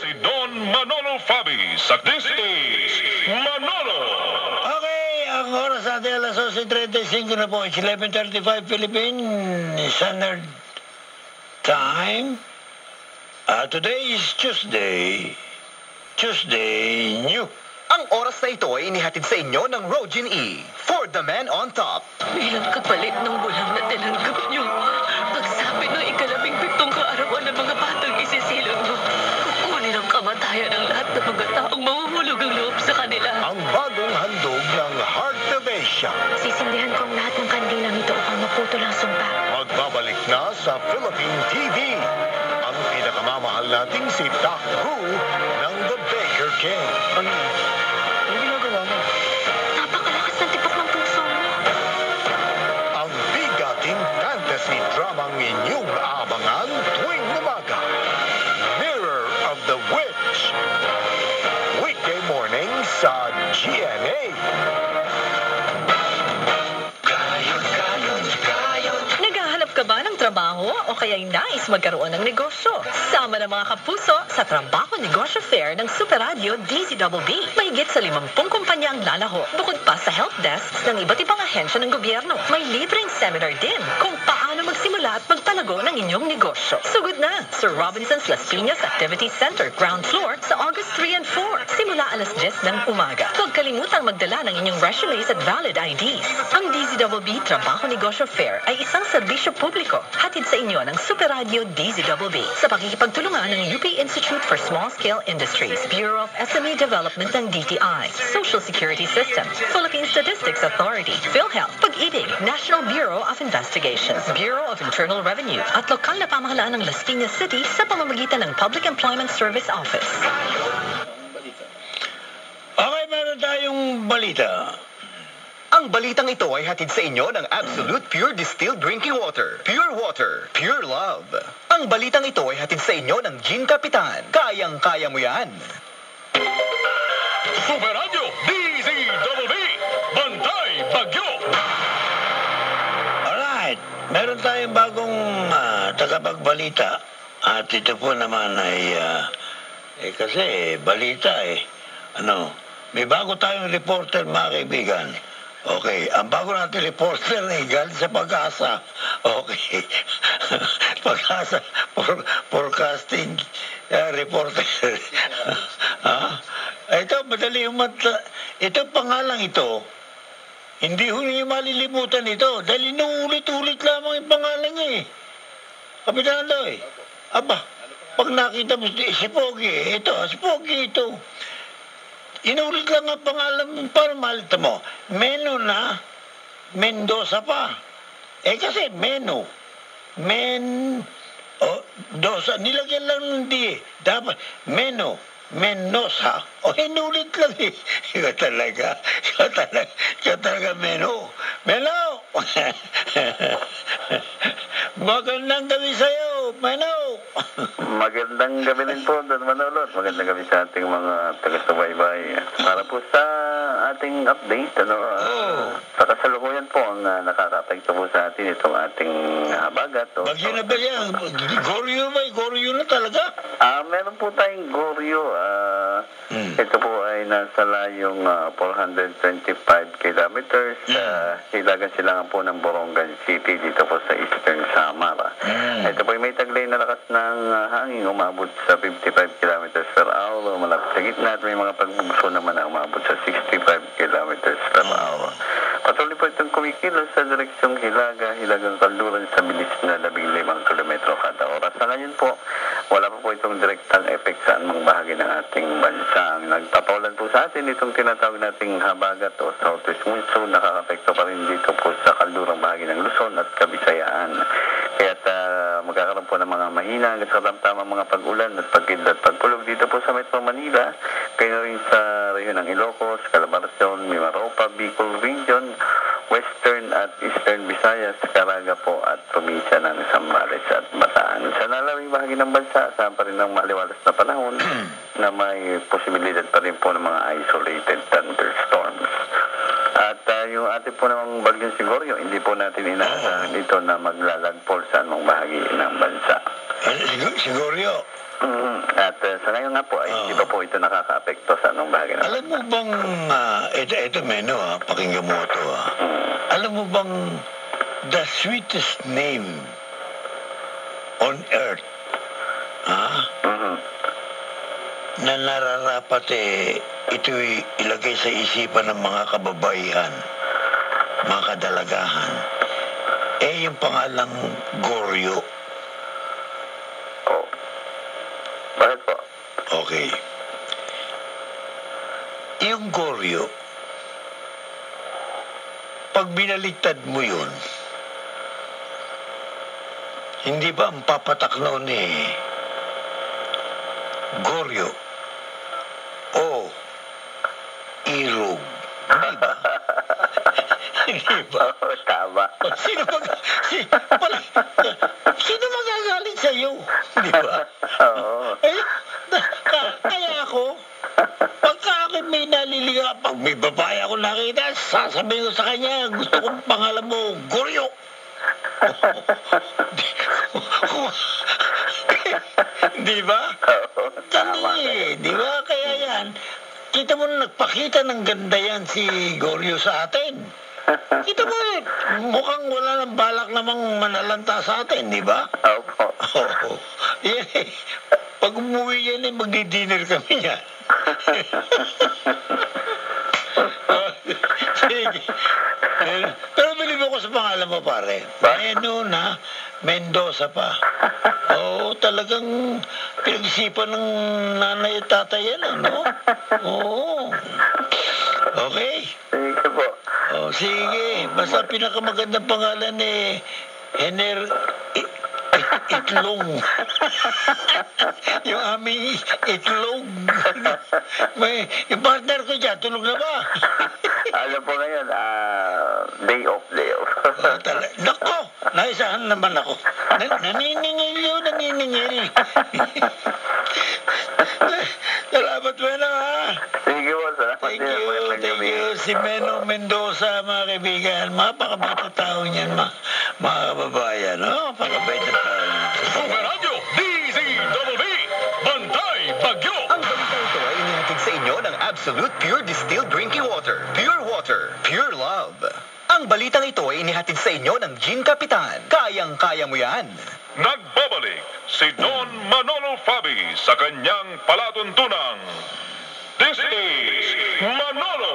si Don Manolo Fabi sa This is Manolo. Okay, ang oras natin alas 11:35 na po. It's 11:35 Philippine Standard Time. Today is Tuesday. New. Ang oras na ito ay inihatid sa inyo ng Rogin E. For the man on top. Bilang kapalit ng bulang na tinanggap niyo, pagsabi ng ika-17 kaarawan ng mga batang isisilang mo, kukunin ang kamatayan ng lahat ng mga taong mahuhulog ang loob sa kanila. Ang bagong handog ng Heart of Asia. Sisindihan ko ang lahat ng kandilang ito upang maputol ang sumpa. Magbabalik na sa Philippine TV. Ang pinakamamahal nating si Doc Who ng The Baker King. Ano ginagawa mo? Napakalakas ng tibok ng puso mo. Ang bigating fantasy dramang inyong aabangan tuwing umaga. Mirror of the Witch. Weekday morning sa GMA. Naghahanap ka ba ng trabaho o kaya'y nais magkaroon ng negosyo? Sama ng mga kapuso sa Trabaho Negosyo Fair ng Super Radio DZBB. Mahigit sa 50 kumpanya ang lalaho. Bukod pa sa help desks ng iba't ibang ahensya ng gobyerno. May libreng seminar din kung paano magsimula at magpalago ng inyong negosyo. Sugod na sa Robinson's Las Piñas Activity Center, ground floor sa August 3 and 4. Simula alas 10 ng umaga. Huwag kalimutang magdala ng inyong resumes at valid IDs. Ang DZBB Trabaho Negosyo Fair ay isang serbisyo publiko hatid sa inyo ng Super Radio DZBB sa pakikipagtulungan ng UP Institute for Small Scale Industries, Bureau of SME Development ng DTI, Social Security System, Philippine Statistics Authority, PhilHealth, Pag-ibig, National Bureau of Investigations, Bureau of Internal Revenue, at lokal na pamahalaan ng Las Piñas City sa pamamagitan ng Public Employment Service Office. Okay, meron tayong balita. Ang balitang ito ay hatid sa inyo ng Absolute Pure Distilled Drinking Water. Pure water, pure love. Ang balitang ito ay hatid sa inyo ng Gin Kapitan. Kayang-kaya mo yan. Super Radio DZBB. Bantay Bagyo. Alright, meron tayong bagong tagapagbalita. At ito po naman ay, kasi balita may bago tayong reporter mga kaibigan. Okay, ang bago natin reporter ay galing sa Pag-asa. Okay, Pag-asa forecasting reporter. Ito, madali ito pangalang ito. Hindi ho niyo malilimutan ito dahil inuulit-ulit lamang yung pangalan niya eh. Kapitan Loy, aba, pag nakita mo si Pogi, si Pogi ito. Inulit lang ang pangalan para malita mo. Meno na, Mendoza pa. Kasi Meno. Dosa. Nilagyan lang ng di eh. Dapat, Meno. Mendoza. Inulit lang eh. Ikaw talaga, Meno. Meno! Magandang gabi sa'yo, Meno! Magandang gabi din po, Don Manolo. Magandang gabi sa ating mga taga-subaybay. Para po sa ating update, sa kasalukuyan po ang nakaka-apekto po sa atin itong ating habagat. Bagyo na ba yan? Goryo na talaga? Meron po tayong Goryo. Ito po ay nasa layong 425 kilometers. Hilagan silangan po ng Borongan City dito po sa Eastern Samar. Ito po ay may taglay na lakas ng hangin, umabot sa 55 kilometers per hour. Malapit sa gitna at may mga pagbugso naman na umabot sa 65 kilometers per hour. Patuloy po itong kumikilos sa direksyong Hilagang Kalduran sa bilis na 15 kilometro kada oras. Sa ngayon po, wala pa po itong direktang efek sa anumang bahagi ng ating bansa. Ang nagtatawalan po sa atin itong tinatawag nating habagat o southwest monsoon, nakakapekto pa rin dito po sa kaldurang bahagi ng Luzon at Kabisayaan. Kaya't magkakaroon po ng mga mahina hanggang sa katamtamang mga pag-ulan at pagkidlat pagkulog dito po sa Metro Manila, kaya rin sa rehiyon ng Ilocos, Calabarzon, Mimaropa, Bicol Region, Western at Eastern Visayas, Caraga po at probinsya ng Zambales at Bataan. Sa nalawing bahagi ng bansa, saan pa rin ng maliwalas na panahon na may posibilidad pa rin po ng mga isolated thunderstorms. At yung ating po namang bagyong Sigoryo, hindi po natin inaasahan ito na maglalagpol sa anong bahagi ng bansa. Sigoryo, At sa ngayon nga po, ay hindi pa po ito nakaka-apekto sa anong bahagi na. Alam mo bang, ito Meno pakinggan mo ito Alam mo bang the sweetest name on earth, na nararapat ito'y ilagay sa isipan ng mga kababaihan, mga kadalagahan, yung pangalang Goryo. Oh. Bakit po? Okay. Yung Goryo, pag binaliktad mo yun, hindi ba ang papatak noon Goryo o Irog? Hindi ba? Hindi ba? Oo, tama. Sino magagalit sa'yo? Di ba? Oo. Kaya ako, pagka akin may naliliga, pag may babae ako nakita, sasabihin ko sa kanya, gusto kong pangalan mo, Goryo. Di ba? Oo, tama. Di ba? Kaya yan, kita mo na nagpakita ng ganda yan si Goryo sa atin. Kita mo mukhang wala ng balak namang manalanta sa atin, di ba? Opo. Oo. Yan pag umuwi yan magdi-dinner kami yan. Sige. Pero bilib ako sa pangalan mo, pare. Meno na Mendoza pa. Oo, talagang pinag-isipan ng nanay at tatay yan, ano? Oo. Okay. Sige po. Oh, sige. Basta pinakamagandang pangalan Itlong. Yung aming itlog. Yung partner ko dyan, tulog na ba? Ano po ngayon? Day off. Nako, naisahan naman ako. Naniningil yun, naniningil. Salamat mo na, Sige po, salamat. Thank you. Si Meno Mendoza, mga kaibigan. Mapakabait na tao niyan, mga kababayan. Mapakabait na tao niyan. Superadio DZBB, Bantay Bagyo. Ang balita ito ay inihatid sa inyo ng Absolute Pure Distilled Drinking Water. Pure water, pure love. Ang balitang ito ay inihatid sa inyo ng Gin Kapitan. Kayang-kaya mo yan. Nagbabalik si Don Manolo Fabi sa kanyang palatuntunang This is Manolo